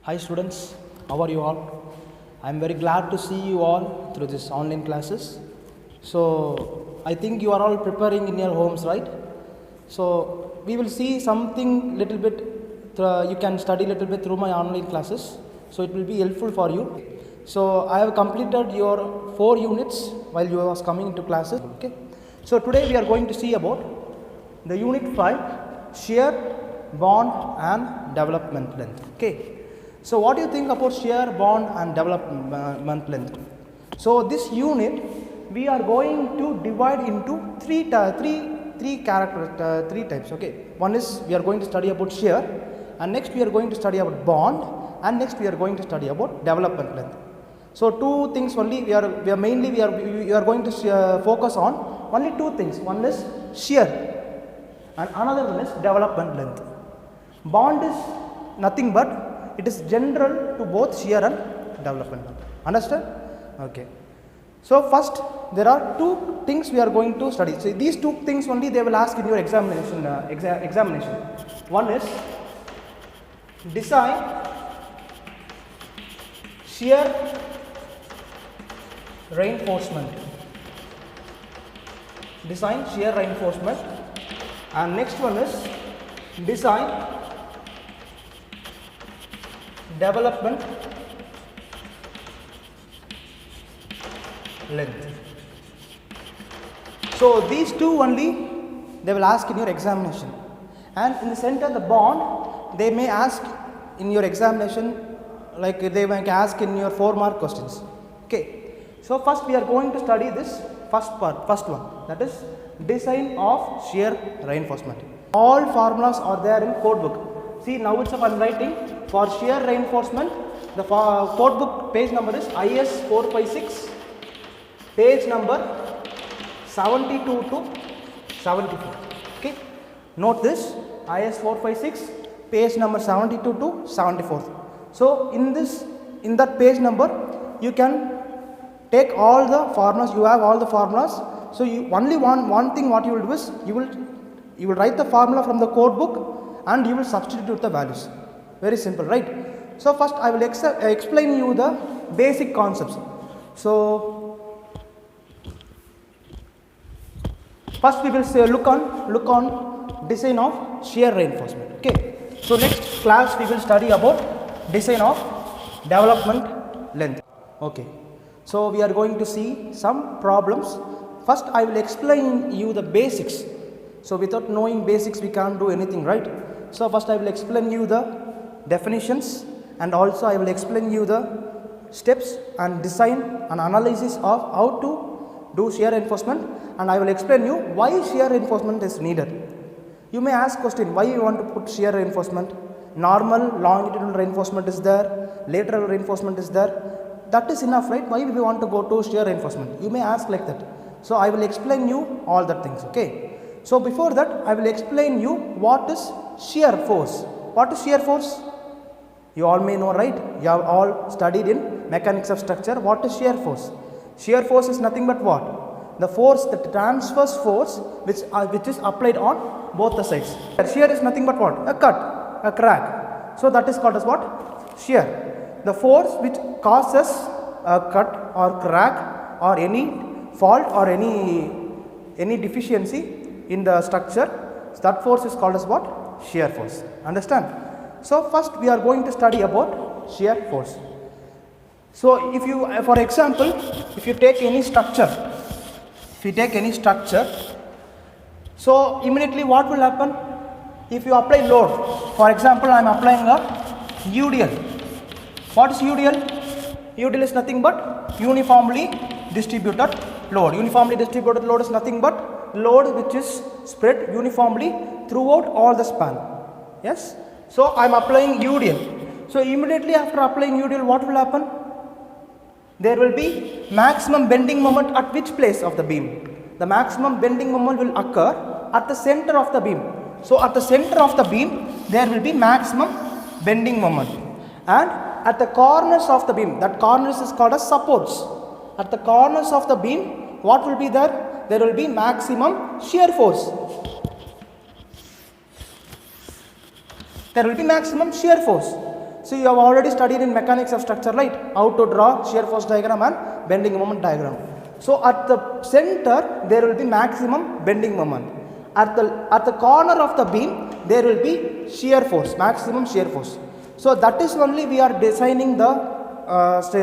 Hi students, how are you all? I am very glad to see you all through this online classes. So I think you are all preparing in your homes, right? So we will see something little bit, you can study little bit through my online classes. So it will be helpful for you. So I have completed your 4 units while you was coming into classes. Okay. So today we are going to see about the unit 5, shear, bond and development length. Okay. So what do you think about shear, bond and development length? So this unit we are going to divide into three types. Okay. One is we are going to study about shear, and next we are going to study about bond, and next we are going to study about development length. So two things only we are going to focus on only two things. One is shear and another one is development length. Bond is nothing but it is general to both shear and development. Understand? Okay. So first there are two things we are going to study. So these two things only they will ask in your examination. One is design shear reinforcement. Design shear reinforcement, and next one is design development length. So these two only they will ask in your examination, and in the center the bond they may ask in your examination, like they may ask in your 4-mark questions. Okay. So first we are going to study this first one, that is design of shear reinforcement. All formulas are there in code book. See, now itself I am writing for shear reinforcement. The code book page number is IS 456, page number 72 to 74. Okay. Note this, IS 456, page number 72 to 74. So in that page number you can take all the formulas. You have all the formulas. So you only one thing what you will do is you will write the formula from the code book and you will substitute the values. Very simple, right? So first I will explain you the basic concepts. So first we will say look on design of shear reinforcement. Okay. So next class we will study about design of development length. Okay. So we are going to see some problems. First I will explain you the basics. So without knowing basics we can't do anything, right? So first I will explain you the definitions, and also I will explain you the steps and design and analysis of how to do shear reinforcement, and I will explain you why shear reinforcement is needed. You may ask question, why you want to put shear reinforcement? Normal longitudinal reinforcement is there, lateral reinforcement is there. That is enough, right? Why we want to go to shear reinforcement? You may ask like that. So I will explain you all the things. Okay. So before that I will explain you what is shear force. What is shear force? You all may know, right? You have all studied in mechanics of structure. What is shear force? Shear force is nothing but what? The force, the transverse force which is applied on both the sides. Shear is nothing but what? A cut, a crack. So that is called as what? Shear. The force which causes a cut or crack or any fault or any deficiency in the structure, that force is called as what? Shear force. Understand? So first we are going to study about shear force. So if you, for example, if you take any structure, so immediately what will happen? If you apply load, for example I am applying a UDL. What is UDL? UDL is nothing but uniformly distributed load. Uniformly distributed load is nothing but load which is spread uniformly throughout all the span. Yes. So I am applying UDL. So immediately after applying UDL, what will happen? There will be maximum bending moment at which place of the beam? The maximum bending moment will occur at the center of the beam. So at the center of the beam there will be maximum bending moment, and at the corners of the beam, that corners is called as supports. At the corners of the beam, what will be there? There will be maximum shear force. there will be maximum shear force. So you have already studied in mechanics of structure, right? How to draw shear force diagram and bending moment diagram. So at the center there will be maximum bending moment. At the corner of the beam there will be shear force, maximum shear force. So that is only we are designing the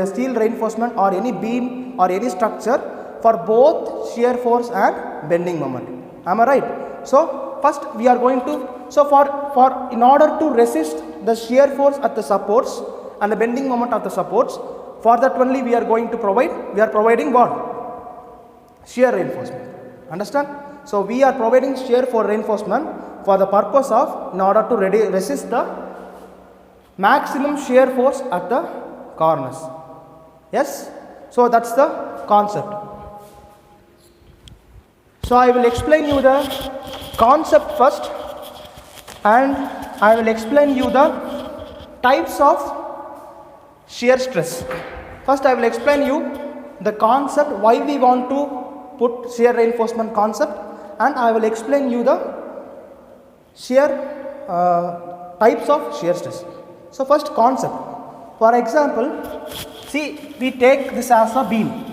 steel reinforcement or any beam or any structure for both shear force and bending moment. Am I right? So first we are going to, so for in order to resist the shear force at the supports and the bending moment of the supports, for that only we are providing what? Shear reinforcement. Understand? So we are providing shear for reinforcement for the purpose of, in order to resist the maximum shear force at the corners. Yes? So that's the concept. So I will explain you the concept first, and I will explain you the types of shear stress. First I will explain you the concept, why we want to put shear reinforcement concept, and I will explain you the shear types of shear stress. So first concept. For example, see, we take this as a beam.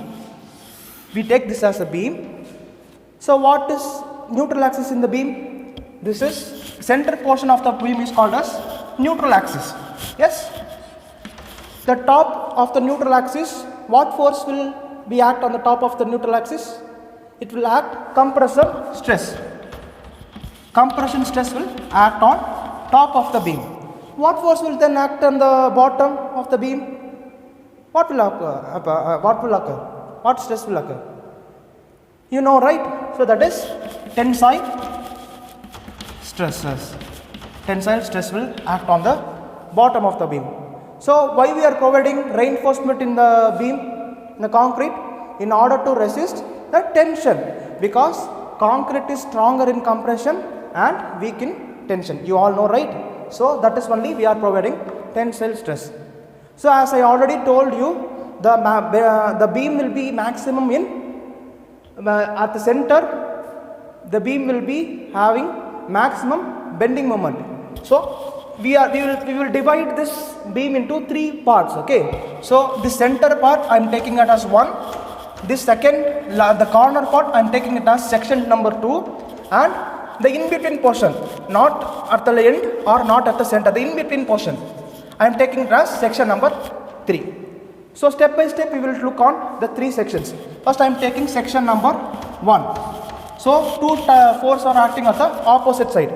So what is neutral axis in the beam? This is center portion of the beam is called as neutral axis. Yes? The top of the neutral axis, what force will be act on the top of the neutral axis? It will act compressive stress. Compression stress will act on top of the beam. What force will then act on the bottom of the beam? What will occur? What stress will occur? You know, right? So that is tensile stresses. Tensile stress will act on the bottom of the beam. So why we are providing reinforcement in the beam, in the concrete? In order to resist the tension, because concrete is stronger in compression and weak in tension. You all know, right? So that is only we are providing tensile stress. So as I already told you, the beam will be maximum in at the center. The beam will be having maximum bending moment. So we will divide this beam into three parts. Okay. So the center part I am taking it as 1. This second, the corner part I am taking it as section number 2, and the in between portion, not at the end or not at the center, the in between portion I am taking it as section number 3. So step by step we will look on the 3 sections. First I am taking section number 1. So two forces are acting at the opposite side.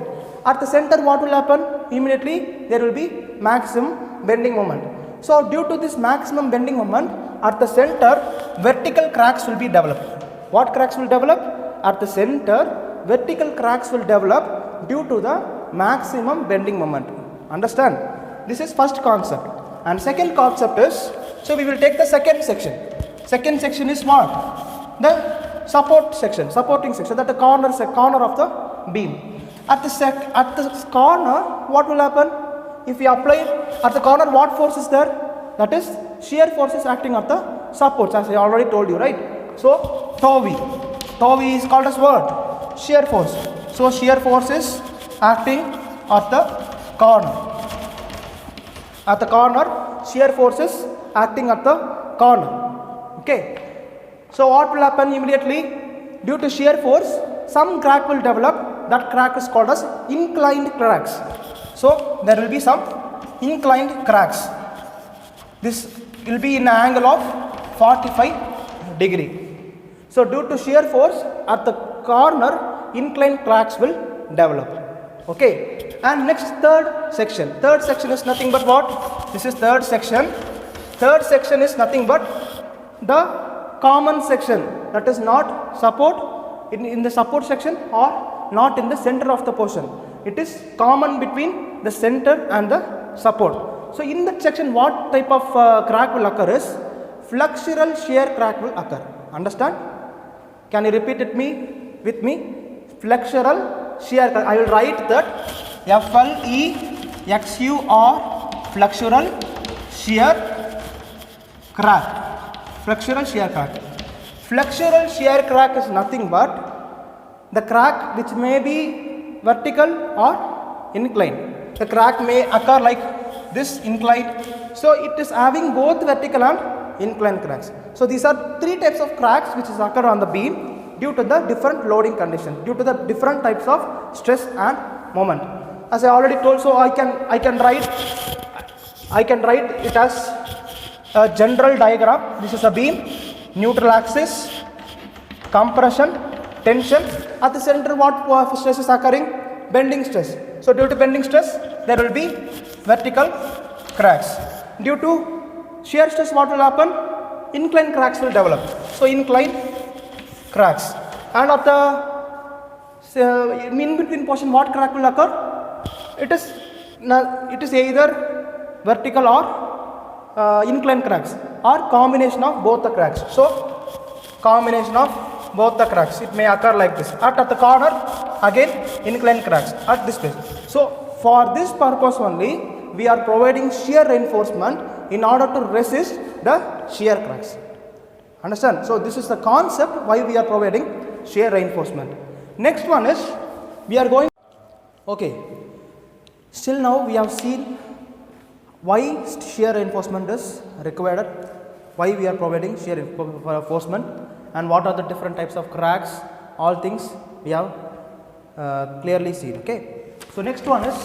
At the center what will happen? Immediately there will be maximum bending moment. So due to this maximum bending moment, at the center vertical cracks will be developed. What cracks will develop? At the center vertical cracks will develop due to the maximum bending moment. Understand? This is first concept. And second concept is, so we will take the second section. Second section is what? The support section, supporting section, that the corner of the beam. At the corner, what will happen? If we apply at the corner, what force is there? That is shear force is acting at the supports, as I already told you, right? So tau V. Tau V is called as what? Shear force. So shear force is acting at the corner. At the corner, shear force is acting at the corner. Okay. So what will happen immediately? Due to shear force, some crack will develop. That crack is called as inclined cracks. So there will be some inclined cracks. This will be in an angle of 45 degree. So due to shear force, at the corner inclined cracks will develop. Okay. And next third section. Third section is nothing but what? This is third section. Third section is nothing but the common section, that is not support in the support section or not in the center of the portion. It is common between the center and the support. So in that section, what type of crack will occur is flexural shear crack will occur. Understand? Can you repeat it with me? Flexural shear crack. I will write that FLEXUR, flexural shear crack. Flexural shear crack. Flexural shear crack is nothing but the crack which may be vertical or inclined. The crack may occur like this inclined. So it is having both vertical and inclined cracks. So these are three types of cracks which is occur on the beam due to the different loading condition, due to the different types of stress and moment. As I already told, so I can write it as a general diagram. This is a beam, neutral axis, compression, tension. At the center, what stress is occurring? Bending stress. So due to bending stress, there will be vertical cracks. Due to shear stress, what will happen? Inclined cracks will develop. So inclined cracks. And at the in between portion, what crack will occur? It is either vertical or inclined cracks, or combination of both the cracks. So combination of both the cracks, it may occur like this. At the corner, again inclined cracks at this place. So for this purpose only, we are providing shear reinforcement in order to resist the shear cracks. Understand? So this is the concept why we are providing shear reinforcement. Next one is, we are going, okay, still now we have seen why shear reinforcement is required, why we are providing shear reinforcement, and what are the different types of cracks. All things we have clearly seen. Okay, so next one is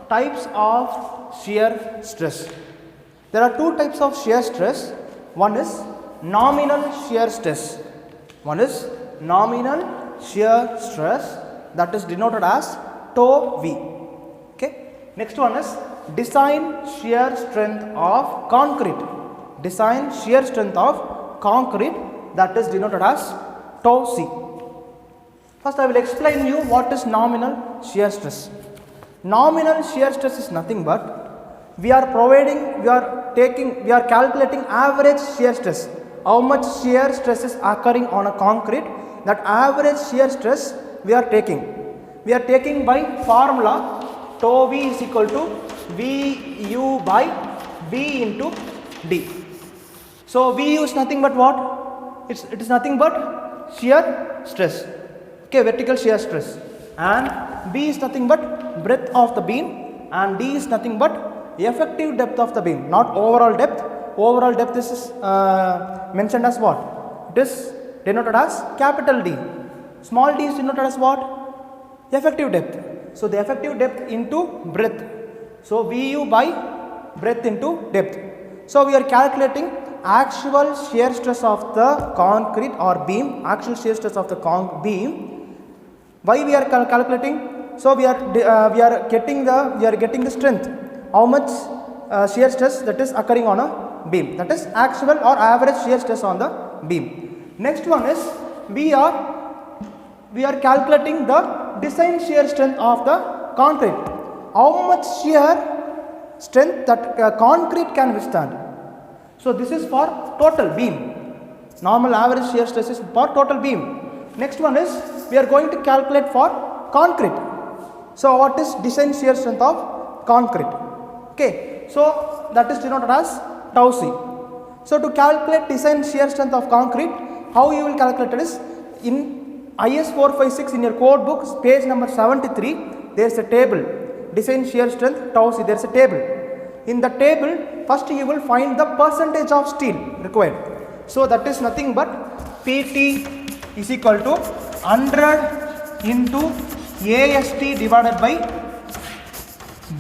types of shear stress. There are two types of shear stress. One is nominal shear stress. One is nominal shear stress, that is denoted as tau V. Okay. Next one is design shear strength of concrete. Design shear strength of concrete, that is denoted as tau C. First I will explain you what is nominal shear stress. Nominal shear stress is nothing but we are calculating average shear stress. How much shear stress is occurring on a concrete, that average shear stress we are taking. We are taking by formula tau V is equal to VU by V into D. So VU is nothing but what? It is nothing but shear stress. Okay, vertical shear stress. And B is nothing but breadth of the beam, and D is nothing but effective depth of the beam, not overall depth. Overall depth is mentioned as what? It is denoted as capital D. Small d is denoted as what? Effective depth. So the effective depth into breadth. So VU by breadth into depth. So we are calculating actual shear stress of the concrete or beam, actual shear stress of the beam. Why we are calculating? So we are getting the strength. How much shear stress that is occurring on a beam, that is actual or average shear stress on the beam. Next one is we are calculating the design shear strength of the concrete. How much shear strength that concrete can withstand. So this is for total beam. Normal average shear stress is for total beam. Next one is we are going to calculate for concrete. So what is design shear strength of concrete? Okay, so that is denoted as tau C. So to calculate design shear strength of concrete, how you will calculate it is in IS 456 in your code book, page number 73, there is a table, design shear strength tau C, there is a table. In the table, first you will find the percentage of steel required. So that is nothing but PT is equal to 100 into AST divided by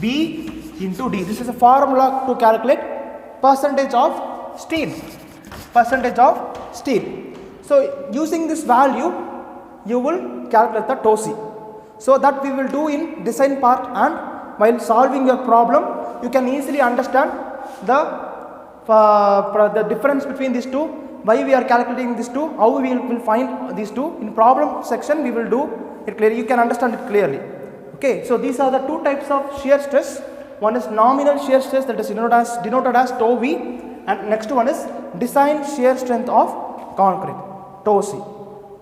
B into D. This is a formula to calculate percentage of steel. Percentage of steel. So using this value, you will calculate the tau C. So that we will do in design part, and while solving your problem, you can easily understand the difference between these two, why we are calculating these two, how we will find these two. In problem section we will do it clearly, you can understand it clearly. Okay, so these are the two types of shear stress. One is nominal shear stress, that is denoted as tau V, and next one is design shear strength of concrete, tau C.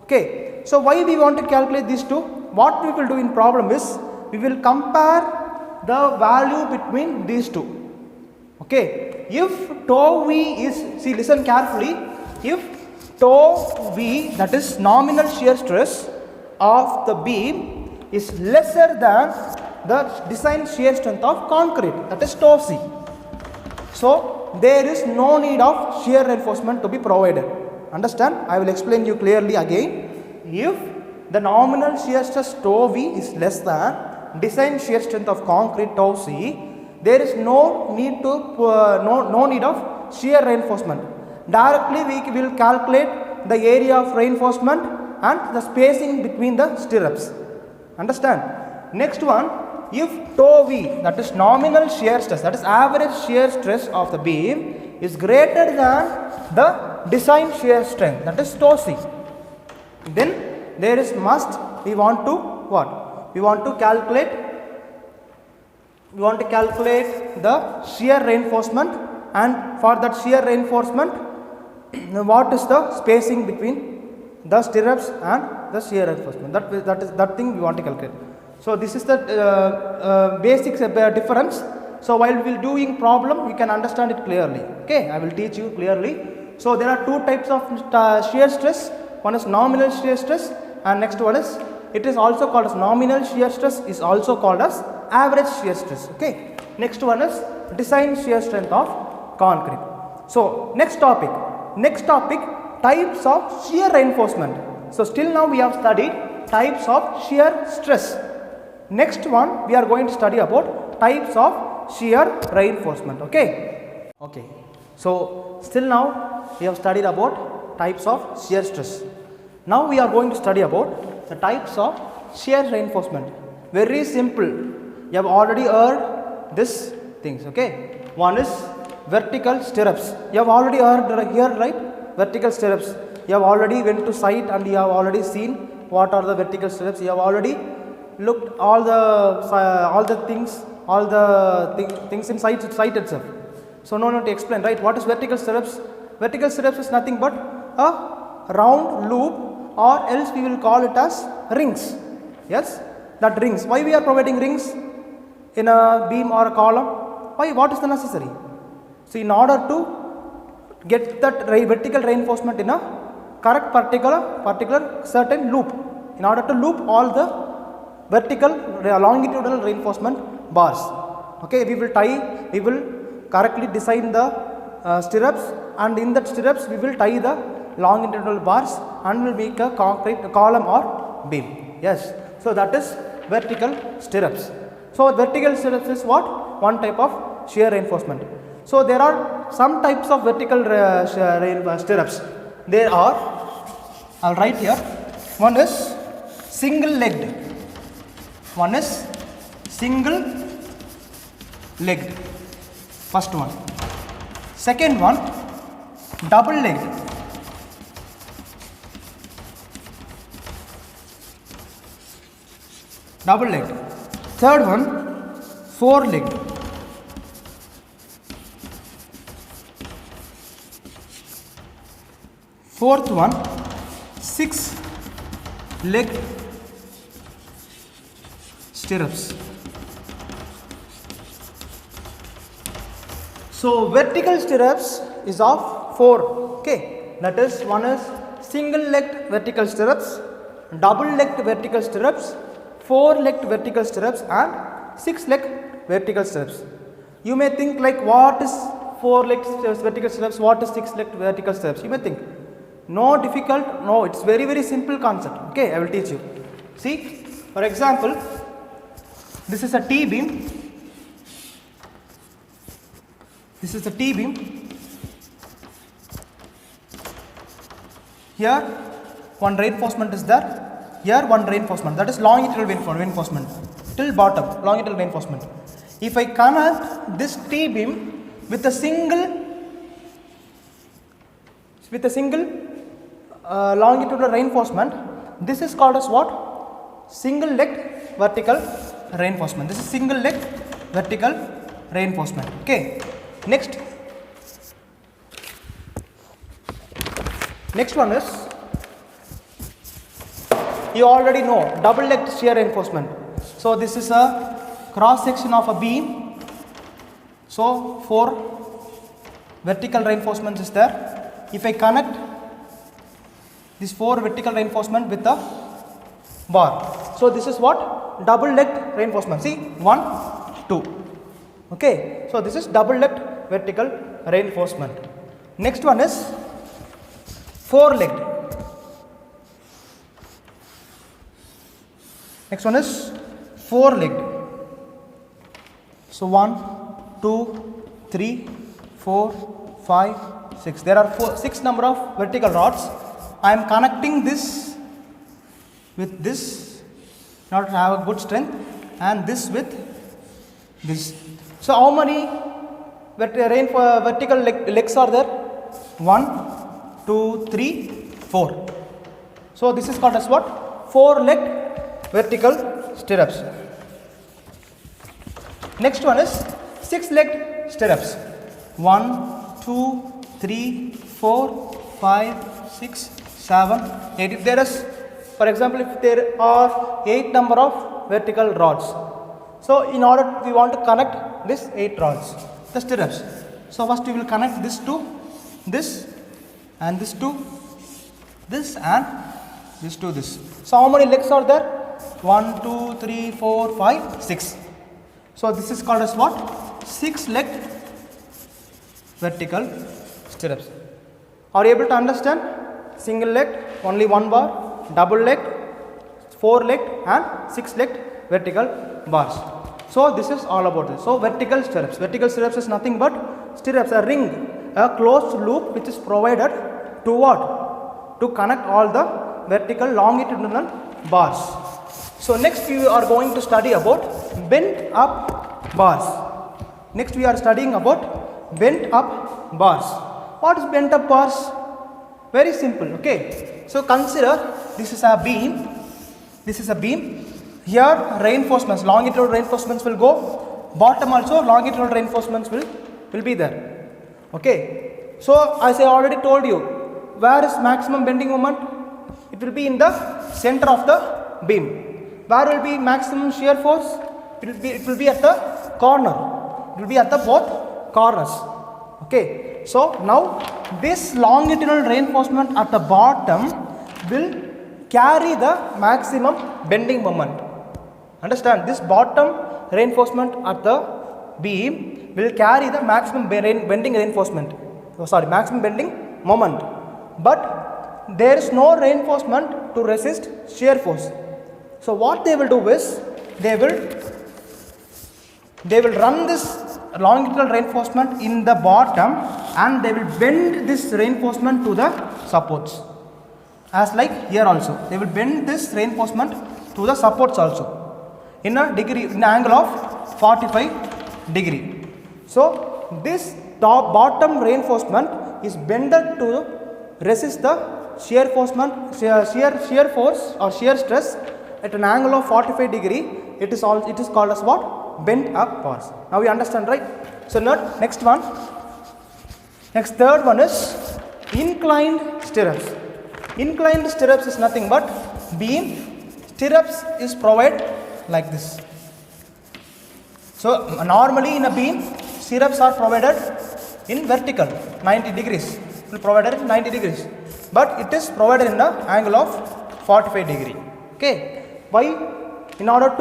Okay, so why we want to calculate these two? What we will do in problem is we will compare the value between these two. Okay, if tau V is, see, listen carefully, if tau V, that is nominal shear stress of the beam, is lesser than the design shear strength of concrete, that is tau C. So there is no need of shear reinforcement to be provided. Understand? I will explain you clearly again. If the nominal shear stress tau V is less than design shear strength of concrete tau C, there is no need to no need of shear reinforcement. Directly we will calculate the area of reinforcement and the spacing between the stirrups. Understand? Next one, if tau V, that is nominal shear stress, that is average shear stress of the beam, is greater than the design shear strength, that is tau C, then there is must we want to what? We want to calculate the shear reinforcement, and for that shear reinforcement what is the spacing between the stirrups and the shear reinforcement, that thing we want to calculate. So this is the basic difference. So while we will doing problem, you can understand it clearly. Okay, I will teach you clearly. So there are two types of shear stress. One is nominal shear stress, and next one is, it is also called as nominal shear stress, is also called as average shear stress. Okay. Next one is design shear strength of concrete. So next topic, types of shear reinforcement. So still now we have studied types of shear stress. Next one we are going to study about types of shear reinforcement. Okay. So still now we have studied about types of shear stress. Now we are going to study about the types of shear reinforcement. Very simple. You have already heard these things. Okay. One is vertical stirrups. You have already heard here, right? Vertical stirrups. You have already went to site and you have already seen what are the vertical stirrups. You have already looked all the things in site itself. So no need to explain, right? What is vertical stirrups? Vertical stirrups is nothing but a round loop, or else we will call it as rings. Yes, that rings. Why we are providing rings in a beam or a column? Why? What is the necessary? So in order to get that vertical reinforcement in a correct particular certain loop, in order to loop all the vertical longitudinal reinforcement bars. Okay, we will correctly design the stirrups, and in that stirrups we will tie the longitudinal bars and will make a concrete column or beam. Yes, so that is vertical stirrups. So vertical stirrups is what? One type of shear reinforcement. So there are some types of vertical stirrups. There are, I'll write here. One is single legged. One is single legged. First one. Second one, double legged. Double legged. Third one, four legged. Fourth one, six legged stirrups. So vertical stirrups is of four. Okay, that is, one is single legged vertical stirrups, double legged vertical stirrups, four legged vertical stirrups, and six legged vertical stirrups. You may think like, what is four legged vertical stirrups, what is six legged vertical stirrups? You may think no difficult, no, it's very simple concept. Okay, I will teach you. See, for example, this is a T-beam. This is a T-beam. Here one reinforcement is there. Here one reinforcement, that is longitudinal reinforcement till bottom, longitudinal reinforcement. If I connect this T-beam with a single longitudinal reinforcement, this is called as what? Single legged vertical reinforcement. This is single legged vertical reinforcement. Okay. Next one is, you already know, double legged shear reinforcement. So this is a cross section of a beam. So four vertical reinforcements is there. If I connect this four vertical reinforcement with the bar, so this is what? Double legged reinforcement. See, 1, 2. Okay, so this is double legged vertical reinforcement. Next one is four-legged. Next one is four-legged. So 1, 2, 3, 4, 5, 6. There are 6 number of vertical rods. I am connecting this with this in order to have a good strength, and this with this. So how many vertical legs are there? 1, 2, 3, 4. So this is called as what? Four-legged vertical stirrups. Next one is six-legged stirrups. 1, 2, 3, 4, 5, 6, 7, 8. If there is, for example, if there are 8 number of vertical rods, so in order we want to connect this 8 rods, the stirrups. So first we will connect this to this, and this to this, and this to this. So how many legs are there? 1, 2, 3, 4, 5, 6. So this is called as what? 6-legged vertical stirrups. Are you able to understand? Single legged, only one bar, double legged, four-legged, and six-legged vertical bars. So this is all about this. So vertical stirrups. Vertical stirrups is nothing but stirrups, a ring, a closed loop which is provided to what? To connect all the vertical longitudinal bars. So next we are going to study about bent up bars. Next we are studying about bent up bars. What is bent up bars? Very simple, okay. So consider this is a beam. This is a beam. Here reinforcements, longitudinal reinforcements will go. Bottom also longitudinal reinforcements will be there. Okay. So as I already told you, where is maximum bending moment? It will be in the center of the beam. Where will be maximum shear force? It will be at the corner. It will be at the both corners. Okay. So now this longitudinal reinforcement at the bottom will carry the maximum bending moment. Understand, this bottom reinforcement at the beam will carry the maximum bending reinforcement. Maximum bending moment. But there is no reinforcement to resist shear force. So what they will do is they will run this longitudinal reinforcement in the bottom, and they will bend this reinforcement to the supports. As like here also, they will bend this reinforcement to the supports also in a degree, in an angle of 45 degree. So this bottom reinforcement is bended to resist the shear force or shear stress at an angle of 45 degree. It is called as what? Bent up bars. Now we understand, right? So next third one is inclined stirrups. Inclined stirrups is nothing but beam stirrups is provided like this. So normally in a beam stirrups are provided in vertical 90 degrees. It will provided in 90 degrees, but it is provided in the angle of 45 degree. Okay. Why? In order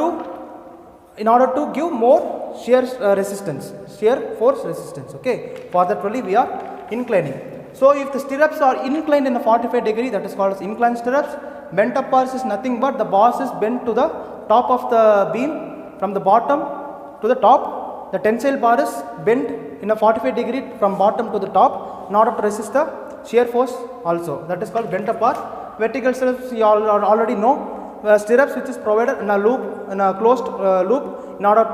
to give more shear force resistance. Okay. For that only we are inclining. So if the stirrups are inclined in a 45 degree, that is called as inclined stirrups. Bent up bars is nothing but the bars is bent to the top of the beam from the bottom to the top. The tensile bar is bent in a 45 degree from bottom to the top in order to resist the shear force also. That is called bent up bar. Vertical stirrups you all already know. Stirrups which is provided in a loop, in a closed loop in order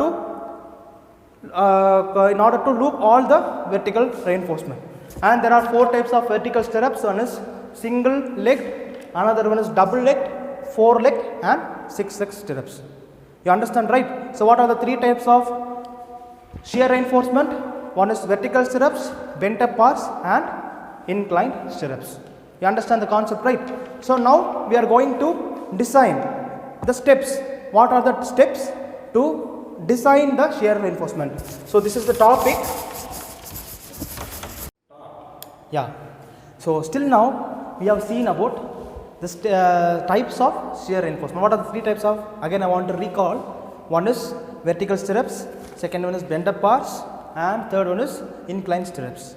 to loop all the vertical reinforcement. And there are 4 types of vertical stirrups. One is single legged, another one is double legged, 4 legged, and 6-legged stirrups. You understand, right? So what are the 3 types of shear reinforcement? One is vertical stirrups, bent up bars, and inclined stirrups. You understand the concept, right? So now we are going to design the steps. What are the steps to design the shear reinforcement? So this is the topic. Yeah. So still now we have seen about the types of shear reinforcement. What are the 3 types of? Again I want to recall. One is vertical stirrups, second one is bent up bars, and third one is inclined stirrups.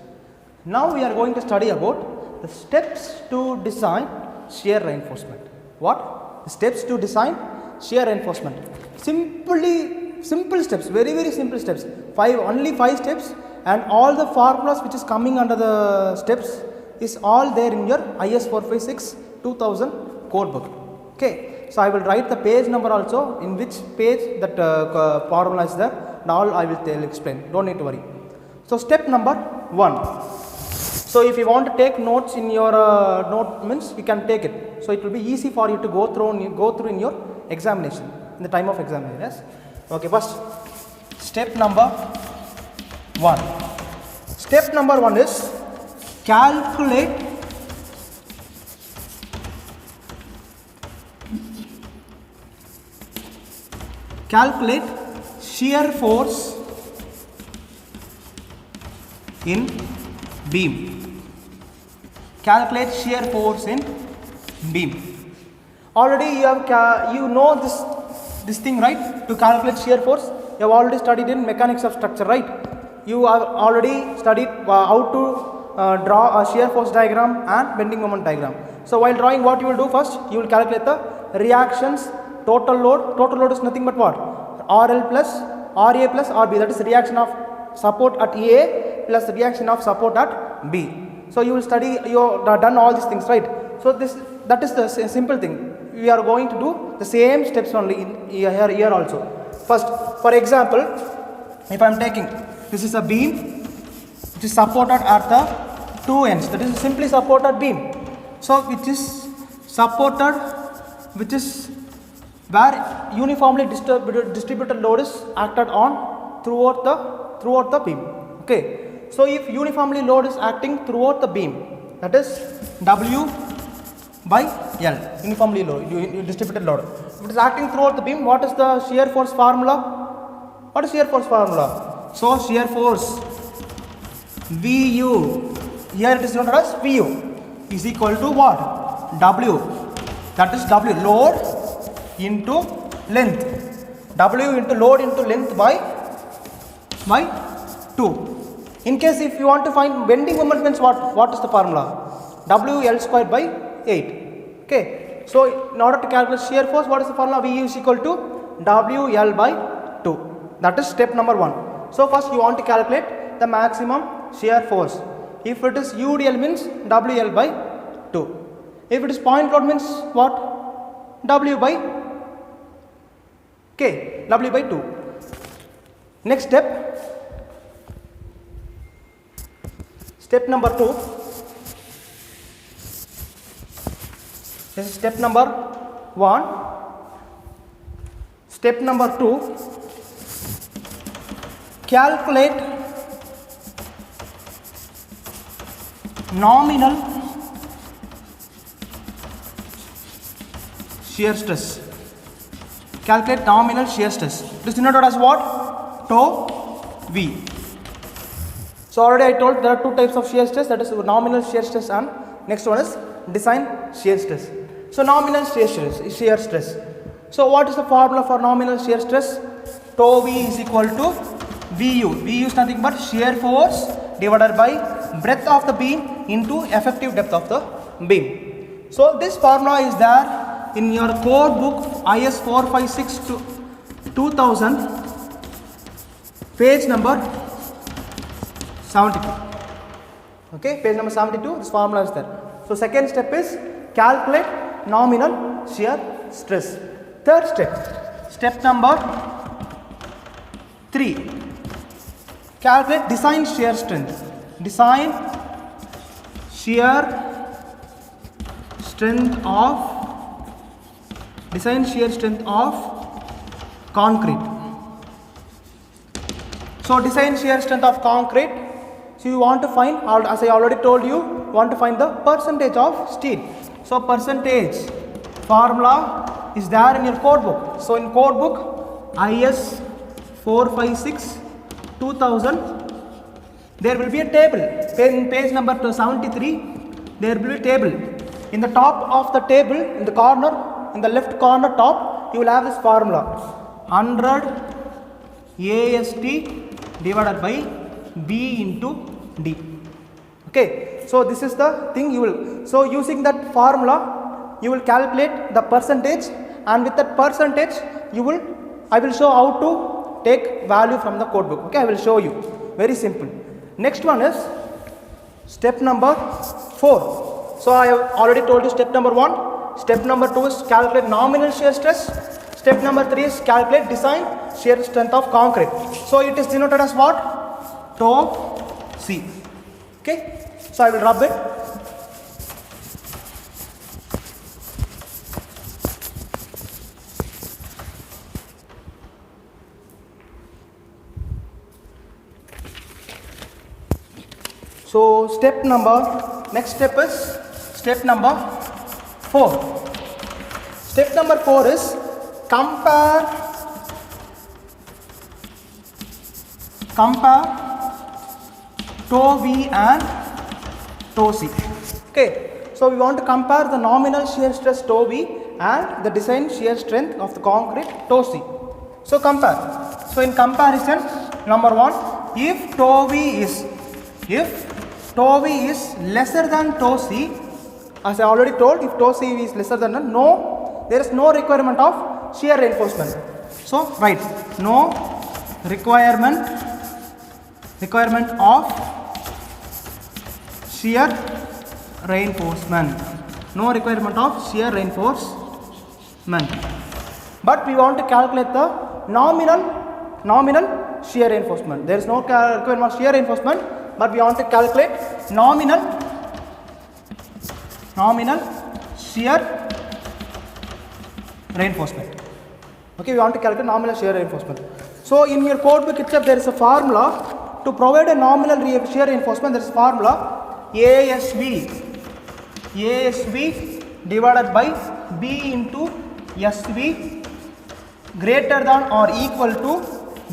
Now we are going to study about the steps to design shear reinforcement. What? The steps to design shear reinforcement. Simple steps, very simple steps. Only 5 steps, and all the formulas which is coming under the steps is all there in your IS 456 2000 code book. Okay, so I will write the page number also, in which page that formula is there, and all I will explain, don't need to worry. So step number 1. So if you want to take notes in your note means you can take it, so it will be easy for you to go through in your examination, in the time of examination. Yes. Okay, first step number 1. Step number 1 is calculate shear force in beam. Calculate shear force in beam. Already you know this thing, right? To calculate shear force, you have already studied in mechanics of structure, right? You have already studied how to draw a shear force diagram and bending moment diagram. So while drawing, what you will do first? You will calculate the reactions, total load. Total load is nothing but what? RL plus RA plus RB. That is the reaction of support at A plus the reaction of support at B. So you will study, you have done all these things, right? So that is the simple thing. We are going to do the same steps only in here also. First, for example, if I am taking, this is a beam which is supported at the 2 ends. That is simply supported beam. So which is supported, which is where uniformly distributed load is acted on throughout the beam. Okay. So if uniformly load is acting throughout the beam, that is W by L, uniformly load, distributed load. If it is acting throughout the beam, what is the shear force formula? What is shear force formula? So shear force VU, here it is known as VU, is equal to what? W. That is W, load into length. W into load into length by 2. In case if you want to find bending moment means what is the formula? WL square by 8. Okay. So in order to calculate shear force, what is the formula? VU is equal to WL by 2. That is step number 1. So first you want to calculate the maximum shear force. If it is UDL means WL by 2. If it is point load means what? W by K, W by 2. Next step. Step number 2. This is step number 1. Step number 2. Calculate nominal shear stress. Calculate nominal shear stress. It is denoted as what? Tau V. So already I told there are 2 types of shear stress, that is nominal shear stress and next one is design shear stress. So nominal shear stress. So what is the formula for nominal shear stress? Tau V is equal to VU. VU is nothing but shear force divided by breadth of the beam into effective depth of the beam. So this formula is there in your code book IS 456 to 2000, page number 72. Okay, page number 72, this formula is there. So second step is calculate nominal shear stress. Third step, step number 3, calculate design shear strength. Design shear strength of concrete. So design shear strength of concrete. So you want to find, as I already told you, want to find the percentage of steel. So percentage formula is there in your code book. So in code book IS 456 2000, there will be a table. In page number 73, there will be a table. In the top of the table, in the corner, in the left corner top, you will have this formula: 100 AST divided by B into D. Okay, so this is the thing you will, so using that formula you will calculate the percentage, and with that percentage I will show how to take value from the code book. Okay, I will show you, very simple. Next one is step number 4. So I have already told you step number 1. Step number 2 is calculate nominal shear stress. Step number 3 is calculate design shear strength of concrete. So it is denoted as what? Tau C. Okay, so I will rub it. So next step is step number 4. Step number 4 is compare tau V and tau C. Okay, so we want to compare the nominal shear stress tau V and the design shear strength of the concrete tau C. So compare. So in comparison, number 1, if tau V is lesser than tau C, as I already told, if tau C is lesser than there is no requirement of shear reinforcement. So write no requirement of shear reinforcement. No requirement of shear reinforcement. But we want to calculate the nominal shear reinforcement. There is no requirement of shear reinforcement, but we want to calculate nominal shear reinforcement. Okay, we want to calculate nominal shear reinforcement. So in your code book itself there is a formula to provide a nominal shear reinforcement. There is a formula ASV divided by B into SV greater than or equal to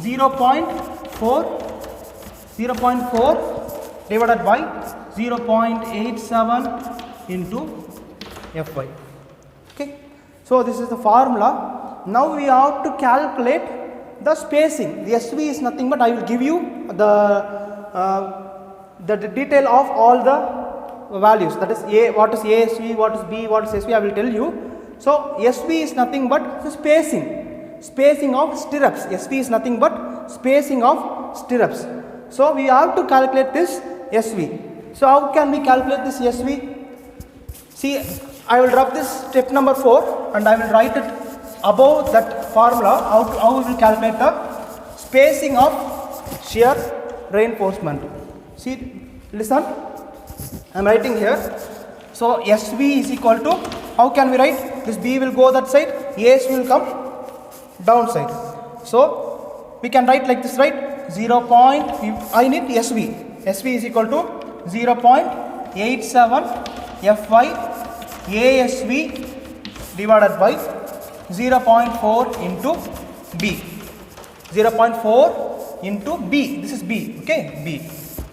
0.4 divided by 0.87 into Fy. Okay, so this is the formula. Now we have to calculate the spacing. The SV is nothing but, I will give you the detail of all the values, that is A, what is ASV, what is B, what is SV, I will tell you. So SV is nothing but the spacing of stirrups. SV is nothing but spacing of stirrups. So we have to calculate this SV. So how can we calculate this SV? See, I will drop this step number 4 and I will write it above that formula, how we will calculate the spacing of shear reinforcement. See, listen, I am writing here. So SV is equal to, how can we write? This B will go that side, AS will come down side. So we can write like this, right? I need SV. SV is equal to 0.87 Fy ASV divided by 0.4 into B. 0.4 into B. This is B. Okay, B.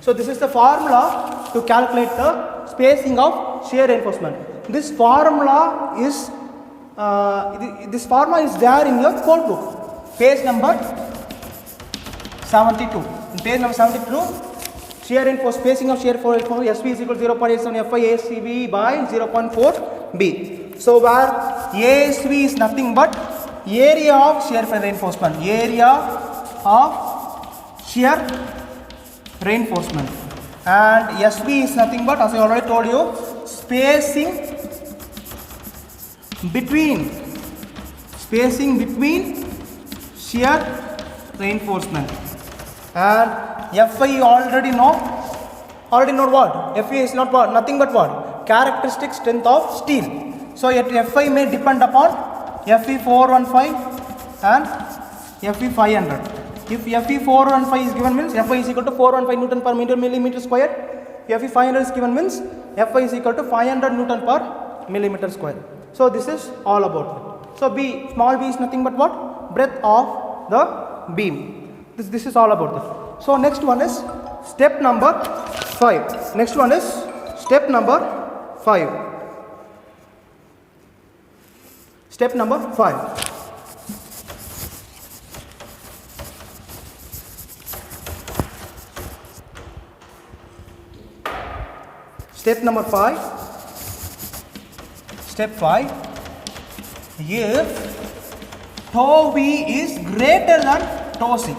So this is the formula to calculate the spacing of shear reinforcement. This formula is there in your code book, page number 72. In page number 72, shear reinforcement, spacing of shear reinforcement SV is equal to 0.87 Fy ASV by 0.4 B. So where ASV is nothing but area of shear reinforcement. Area of shear reinforcement. And SV is nothing but, as I already told you, spacing between shear reinforcement. And Fy you already know what? Fy is not what? Nothing but what? Characteristic strength of steel. So yet Fy may depend upon Fe 415 and Fe 500. If Fe 415 is given means Fy is equal to 415 Newton per millimeter square. Fe 500 is given means Fy is equal to 500 Newton per millimeter square. So this is all about it. So B, small b is nothing but what? Breadth of the beam. This is all about it. So next one is step number 5. Next one is step number 5. Step number 5. Step number 5. Step 5. If tau v is greater than tau c.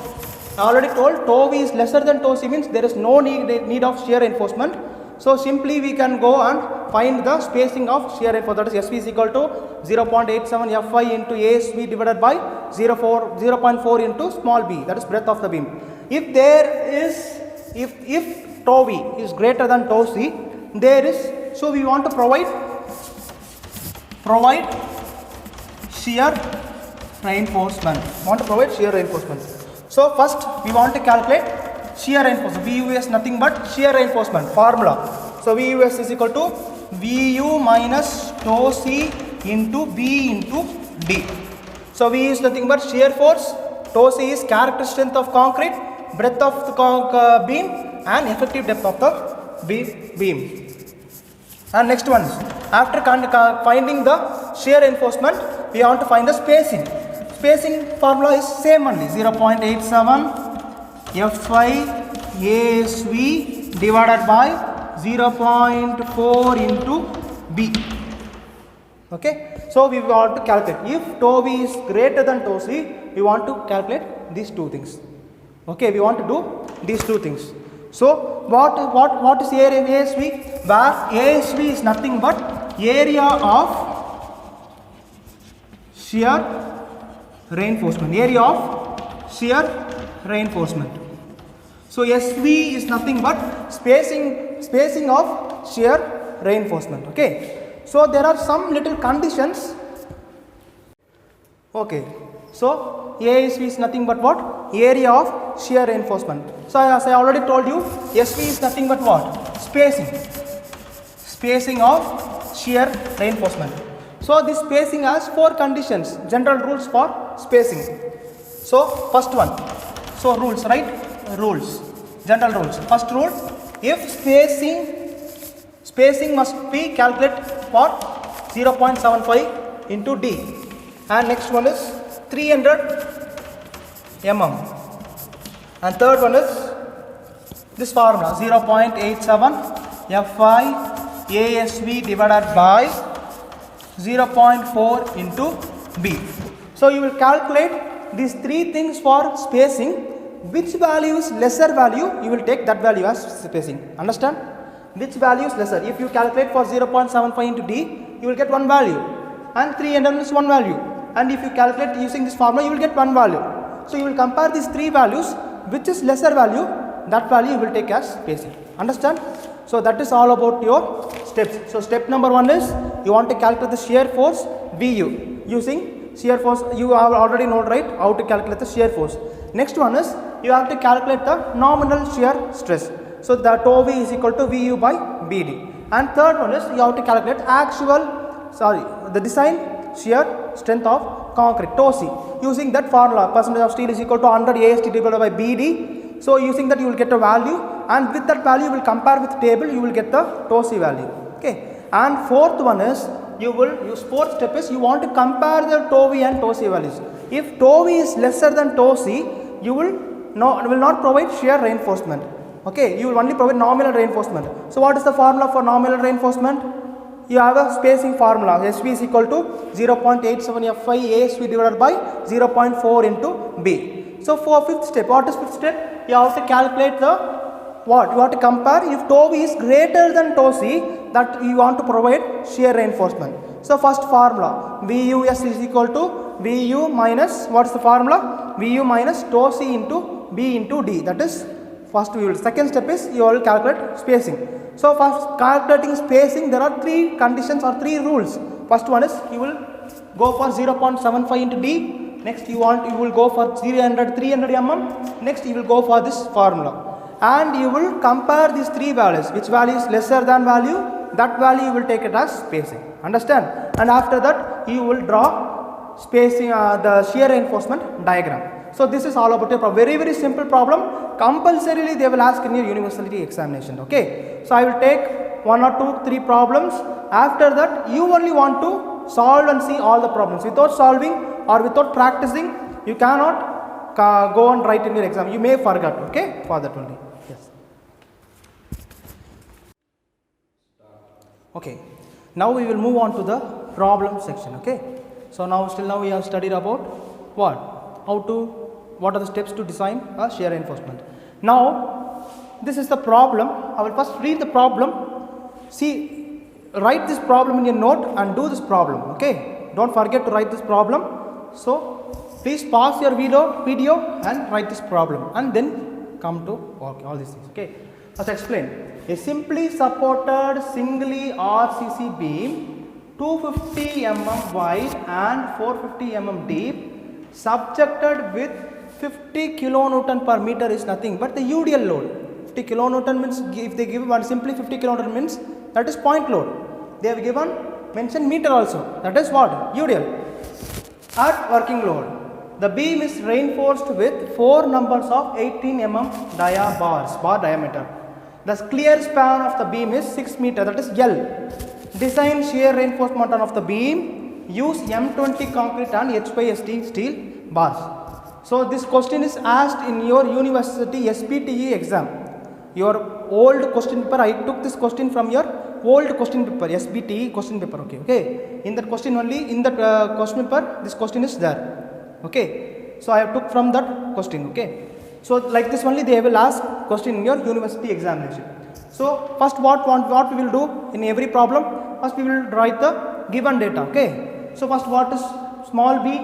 I already told tau v is lesser than tau c means there is no need of shear reinforcement. So simply we can go and find the spacing of shear reinforcement. That is SV is equal to 0.87 Fi into ASV divided by 0.4 into small b, that is breadth of the beam. If there is, if tau v is greater than tau c, there is, so we want to provide shear reinforcement. So first we want to calculate shear reinforcement. VU is nothing but shear reinforcement formula. So VUS is equal to VU minus tau c into B into D. So V is nothing but shear force, tau c is characteristic strength of concrete, breadth of the beam and effective depth of the beam. And next one is, after finding the shear reinforcement, we want to find the spacing. Spacing formula is same only, 0.87 Fi ASV divided by 0.4 into B. Okay, so we want to calculate, if tau v is greater than tau c, we want to calculate these two things. Okay, we want to do these two things. So what is area of ASV? Where ASV is nothing but area of shear reinforcement. Area of shear reinforcement. So SV is nothing but spacing of shear reinforcement. Okay. So there are some little conditions. Okay. So ASV is nothing but what? Area of shear reinforcement. So as I already told you, SV is nothing but what? Spacing of shear reinforcement. So this spacing has 4 conditions, general rules for spacing. So first one, so rules, right? Rules, general rules. First rule, if spacing must be calculated for 0.75 into D, and next one is 300 mm, and third one is this formula, 0.87 Fi ASV divided by 0.4 into B. So you will calculate these 3 things for spacing. Which value is lesser value, you will take that value as spacing. Understand? Which value is lesser? If you calculate for 0.75 into D, you will get one value, and 300 is one value. And if you calculate using this formula, you will get one value. So you will compare these 3 values, which is lesser value, that value you will take as spacing. Understand? So that is all about your steps. So step number 1 is, you want to calculate the shear force VU using shear force. You have already known, right, how to calculate the shear force. Next one is, you have to calculate the nominal shear stress. So the tau v is equal to VU by BD. And third one is, you have to calculate the design shear strength of concrete, tau c, using that formula, percentage of steel is equal to 100 AST divided by BD. So using that you will get a value, and with that value you will compare with table, you will get the tau c value. Okay. And fourth one is, fourth step is, you want to compare the tau v and tau c values. If tau v is lesser than tau c, you will not provide shear reinforcement. Okay, you will only provide nominal reinforcement. So what is the formula for nominal reinforcement? You have a spacing formula, SV is equal to 0.87 Fi ASV divided by 0.4 into B. So for fifth step, what is fifth step? You have to calculate the what? You have to compare, if tau v is greater than tau c, that you want to provide shear reinforcement. So first formula, VUS is equal to VU minus, what is the formula? VU minus tau c into B into D. That is first we will. Second step is, you will calculate spacing. So first calculating spacing, there are 3 conditions or 3 rules. First one is, you will go for 0.75 into D. Next you will go for 300 mm. Next you will go for this formula. And you will compare these 3 values. Which value is lesser than value? That value you will take it as spacing. Understand? And after that you will draw spacing, the shear reinforcement diagram. So this is all about a very, very simple problem. Compulsorily they will ask in your university examination. Okay. So I will take 1 or 2, 3 problems. After that you only want to solve and see all the problems. Without solving or without practicing, you cannot go and write in your exam. You may forget. Okay. For that only. Yes. Okay, now we will move on to the problem section. Okay, so till now we have studied about what are the steps to design a shear reinforcement. Now this is the problem. I will first read the problem. See, write this problem in your note and do this problem. Okay, don't forget to write this problem. So please pause your video and write this problem and then come to work all these things. Okay, let's explain. A simply supported singly RCC beam 250 mm wide and 450 mm deep subjected with 50 kilonewton per meter is nothing but the UDL load. 50 kilonewton means, if they give one simply 50 kilonewton means that is point load. They have given mentioned meter also, that is what? UDL. At working load, the beam is reinforced with 4 numbers of 18 mm bar diameter. The clear span of the beam is 6 meter, that is L. Design shear reinforcement of the beam, use M20 concrete and H5SD steel bars. So this question is asked in your university SPTE exam. Your old question paper, I took this question from your old question paper, SPTE question paper. Okay. In that question only, in that question paper, this question is there. Okay. So I have took from that question. Okay. So like this only they will ask question in your university examination. So first what we will do in every problem, first we will write the given data. Okay. So first what is small b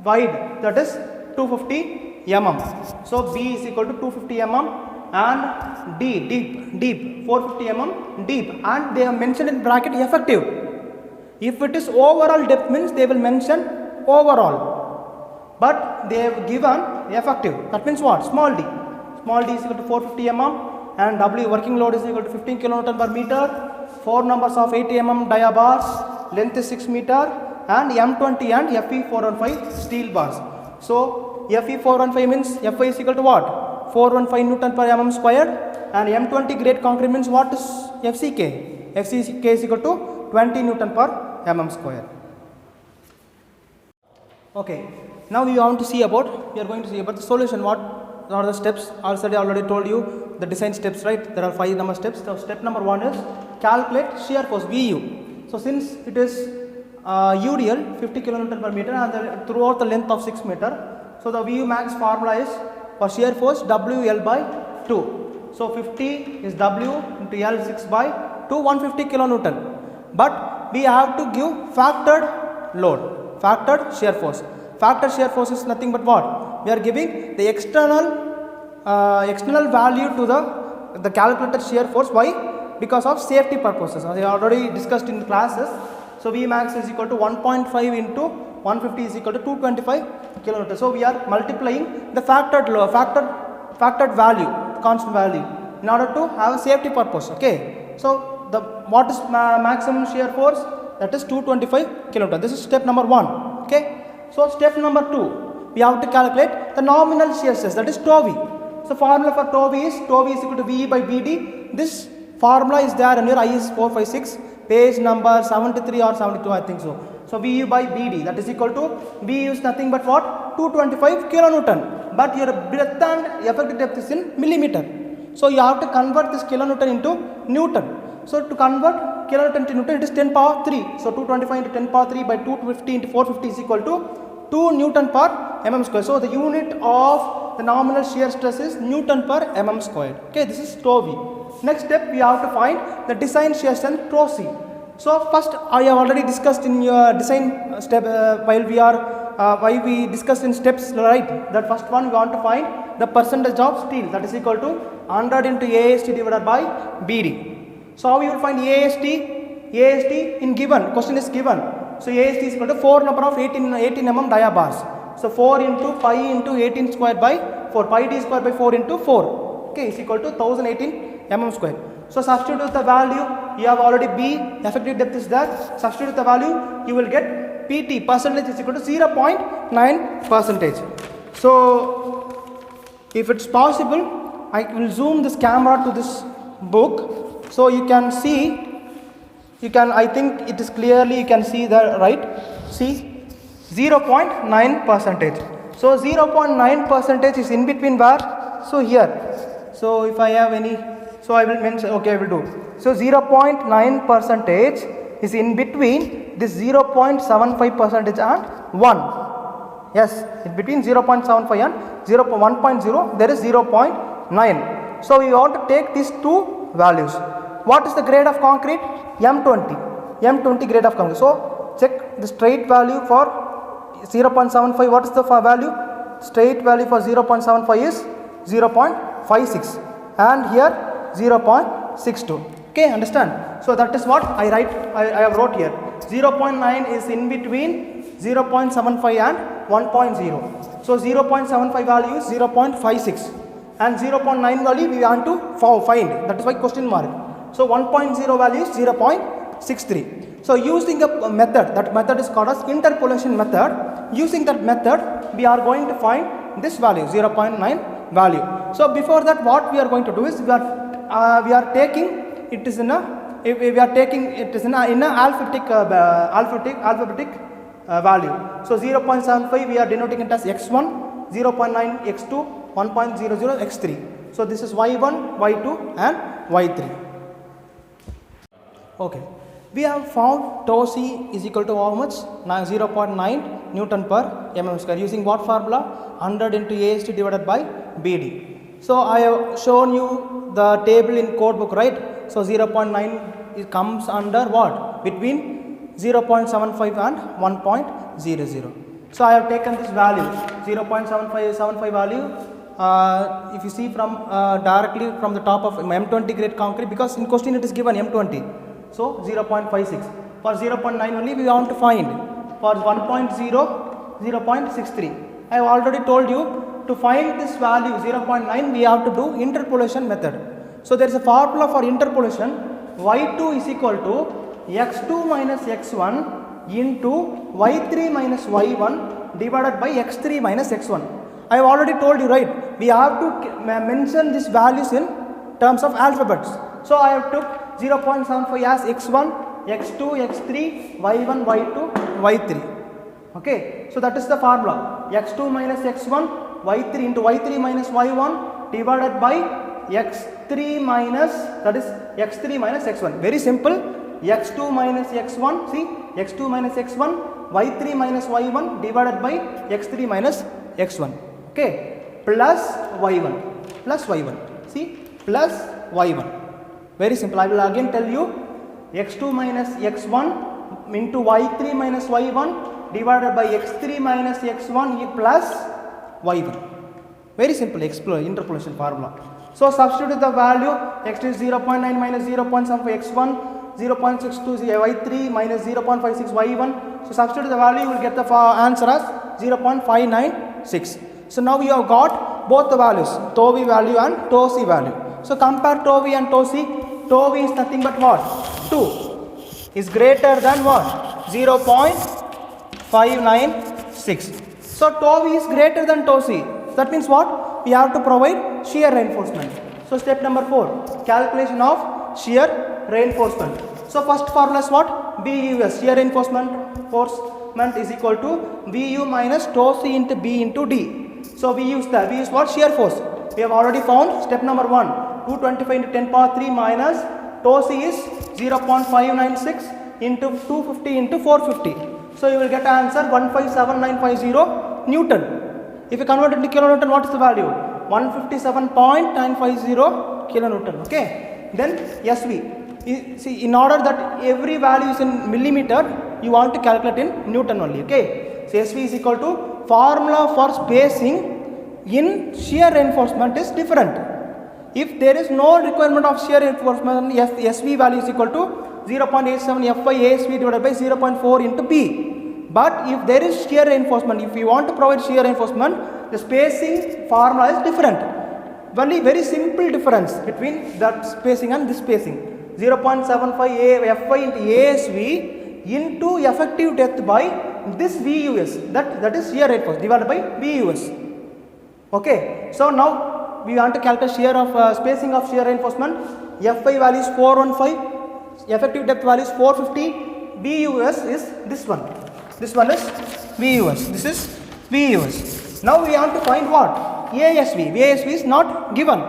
wide, that is 250 mm. So b is equal to 250 mm and d deep 450 mm deep, and they have mentioned in bracket effective. If it is overall depth means they will mention overall, but they have given effective. That means what? Small d is equal to 450 mm and W working load is equal to 15 kilonewton per meter. 4 numbers of 80 mm dia bars, length is 6 meter, and M20 and Fe415 steel bars. So Fe415 means Fi is equal to what? 415 Newton per mm squared, and M20 grade concrete means what is FCK? FCK is equal to 20 Newton per mm square. Okay, now we are going to see about the solution. What are the steps? Already told you the design steps, right? There are 5 number steps. So step number 1 is calculate shear force VU. So since it is UDL 50 kilonewton per meter and throughout the length of 6 meter, so the VU max formula is for shear force WL by 2. So 50 is W into L 6 by 2, 150 kilonewton. But we have to give factored load, factored shear force. Factored shear force is nothing but what? We are giving the external value to the calculated shear force. Why? Because of safety purposes. As I already discussed in the classes. So V max is equal to 1.5 into 150 is equal to 225 kilonewton. So we are multiplying the factored value, constant value, in order to have a safety purpose. Okay. So what is maximum shear force? That is 225 kilonewton. This is step number 1. Okay. So step number 2, we have to calculate the nominal shear stress, that is tau V. So formula for tau V is equal to VE by BD. This formula is there in your IS 456 page number 73 or 72, I think so. So VU by BD, that is equal to VU is nothing but what? 225 kilonewton. But your breadth and effective depth is in millimeter. So you have to convert this kilonewton into Newton. So to convert kilonewton to Newton, it is 10 power 3. So 225 into 10 power 3 by 250 into 450 is equal to 2 Newton per mm square. So the unit of the nominal shear stress is Newton per mm squared. Okay, this is tau V. Next step, we have to find the design shear strength tau C. So first, I have already discussed in your design step while we discussed in steps, right? That first one we want to find the percentage of steel, that is equal to 100 into AST divided by BD. So how we will find AST in given, question is given. So AST is equal to 4 number of 18 mm dia bars. So 4 into pi into 18 squared by 4, pi d squared by 4 into 4. Okay, is equal to 1018 mm square. So substitute the value, you have already B, effective depth is there. Substitute the value, you will get PT, percentage is equal to 0.9 percentage. So if it's possible, I will zoom this camera to this book. So you can see, I think it is clearly, you can see the right, see 0.9 percentage. So 0.9 percentage is in between where? So here. So if I have any So I will mention, okay, I will do. So 0.9 percentage is in between this 0.75 percentage and 1. Yes, in between 0.75 and 1.0 there is 0.9. So we want to take these two values. What is the grade of concrete? M20 grade of concrete. So check the straight value for 0.75. What is the value? Straight value for 0.75 is 0.56 and here 0.62. Okay, understand? So that is what I have wrote here. 0.9 is in between 0.75 and 1.0. So 0.75 value is 0.56 and 0.9 value we want to find. That is why question mark. So 1.0 value is 0.63. So using a method, that method is called as interpolation method. Using that method we are going to find this value 0.9 value. So before that what we are going to do is we are taking it is in a alphabetic value. So 0.75 we are denoting it as x1, 0.9 x2, 1.00 x3. So this is y1, y2 and y3. Okay. We have found tau C is equal to how much? 0.9 Newton per mm square. Using what formula? 100 into AST divided by BD. So I have shown you the table in code book, right? So 0.9 it comes under what? Between 0.75 and 1.00. So I have taken this value 0.75 value. If you see from directly from the top of M20 grade concrete, because in question it is given M20. So 0.56. For 0.9 only we want to find. For 1.0, 0.63. I have already told you to find this value 0.9 we have to do interpolation method. So there is a formula for interpolation. Y2 is equal to x2 minus x1 into y3 minus y1 divided by x3 minus x1. I have already told you, right? We have to mention these values in terms of alphabets. So I have took 0.75 as x1, x2, x3, y1, y2, y3. Okay, so that is the formula. x2 minus x1, y3 into y3 minus y1 divided by x3 minus, that is x3 minus x1. Very simple. x2 minus x1, see, x2 minus x1, y3 minus y1 divided by x3 minus x1. Okay, plus y1, see, plus y1. Very simple. I will again tell you x2 minus x1 into y3 minus y1 divided by x3 minus x1 plus y1. Very simple interpolation formula. So substitute the value. X is 0.9 minus 0.75 x1, 0.62 y3 minus 0.56 y1. So substitute the value, you will get the answer as 0.596. So now you have got both the values, tau v value and tau c value. So compare tau v and tau c. Tau v is nothing but what? 2 is greater than what? 0.596. So tau v is greater than tau c. That means what? We have to provide shear reinforcement. So step number 4, calculation of shear reinforcement. So first formula is what? BUS, shear reinforcement is equal to VU minus tau c into B into D. So we use what? Shear force. We have already found step number 1. 225 into 10 power 3 minus tau c is 0.596 into 250 into 450. So you will get answer 157950 Newton. If you convert it into kilonewton, what is the value? 157.950 kilonewton. Okay. Then SV. See, in order that every value is in millimeter, you want to calculate in Newton only. Okay. So SV is equal to formula for spacing in shear reinforcement is different. If there is no requirement of shear reinforcement, SV value is equal to 0.87 F by ASV divided by 0.4 into P. But if there is shear reinforcement, if you want to provide shear reinforcement, the spacing formula is different. Only very simple difference between that spacing and this spacing. 0.75 Fy into ASV into effective depth by this VUS. That is shear reinforcement divided by VUS. Okay. So now we want to calculate shear of spacing of shear reinforcement. Fy value is 415, effective depth value is 450, VUS is this one. This one is VUS. This is VUS. Now we want to find what? ASV. ASV is not given.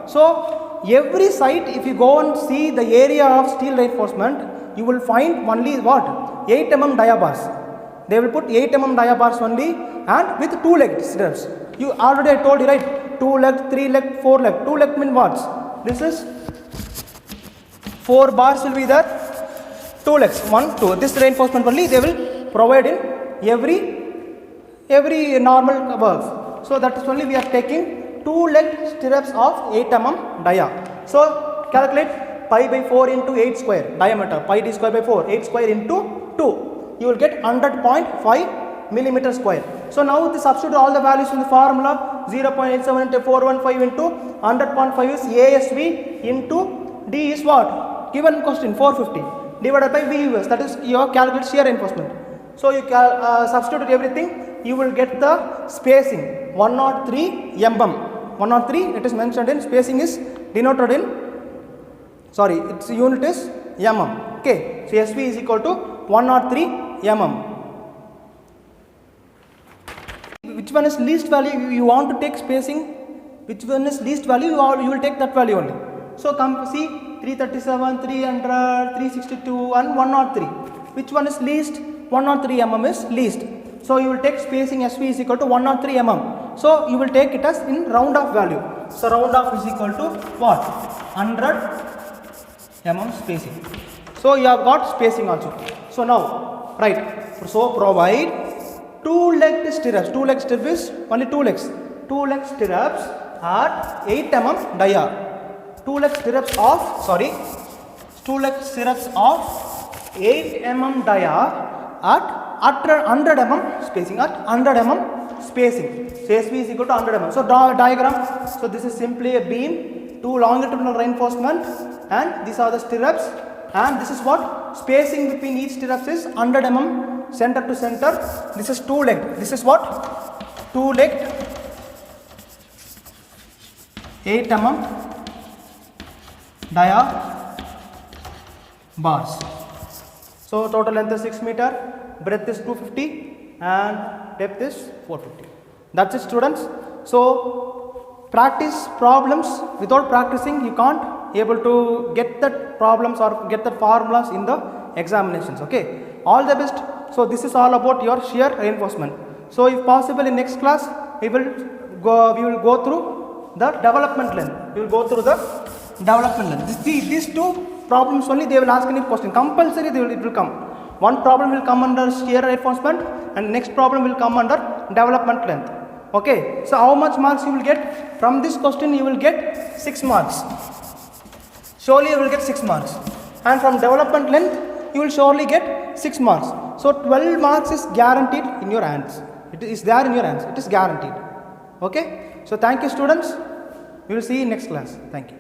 So every site, if you go and see the area of steel reinforcement, you will find only what? 8 mm dia bars. They will put 8 mm dia bars only, and with 2 leg stirrups. You already I told you, right? 2 leg, 3 leg, 4 leg. 2 leg mean what? This is 4 bars will be there. 2 legs, 1, 2. This reinforcement only they will provide in every normal works. So that is only we are taking 2 leg stirrups of 8 mm dia. So calculate pi by 4 into 8 square diameter, pi d square by 4, 8 square into 2. You will get 100.5 millimeter square. So now the substitute all the values in the formula. 0.87 into 415 into 100.5 is ASV into D is what? Given question 450 divided by VUS, that is your calculate shear reinforcement. So you substitute everything, you will get the spacing 103 mm. 103 it is mentioned in, spacing is denoted in, sorry, its unit is mm. Okay, so SV is equal to 103 mm. Which one is least value you want to take spacing? Which one is least value? You will take that value only. So come see 337, 300, 362 and 103. Which one is least? 103 mm is least. So you will take spacing SV is equal to 103 mm. So you will take it as in round off value. So round off is equal to what? 100 mm spacing. So you have got spacing also. So now, right. So provide 2-legged stirrups. 2-leg stirrup is only 2 legs. 2-leg stirrups at 8 mm dia. 2-leg stirrups of 2-leg stirrups of 8 mm dia at 100 mm spacing. At 100 mm spacing. So SV is equal to 100 mm. So draw a diagram. So this is simply a beam, 2 longitudinal reinforcement, and these are the stirrups. And this is what? Spacing between each stirrups is 100 mm center to center. This is 2-legged. This is what? 2-legged 8 mm dia bars. So total length is 6 meter, breadth is 250 and depth is 450. That's it, students. So practice problems. Without practicing you can't able to get that problems or get that formulas in the examinations. Okay, all the best. So this is all about your shear reinforcement. So if possible in next class we will go through the development length. We will go through the development length. These two problems only they will ask any question. Compulsory it will come. One problem will come under shear reinforcement and next problem will come under development length. Okay, so how much marks you will get from this question? You will get 6 marks. Surely you will get 6 marks. And from development length you will surely get 6 marks. So 12 marks is guaranteed in your hands. It is there in your hands. It is guaranteed. Okay. So thank you, students. We will see you in next class. Thank you.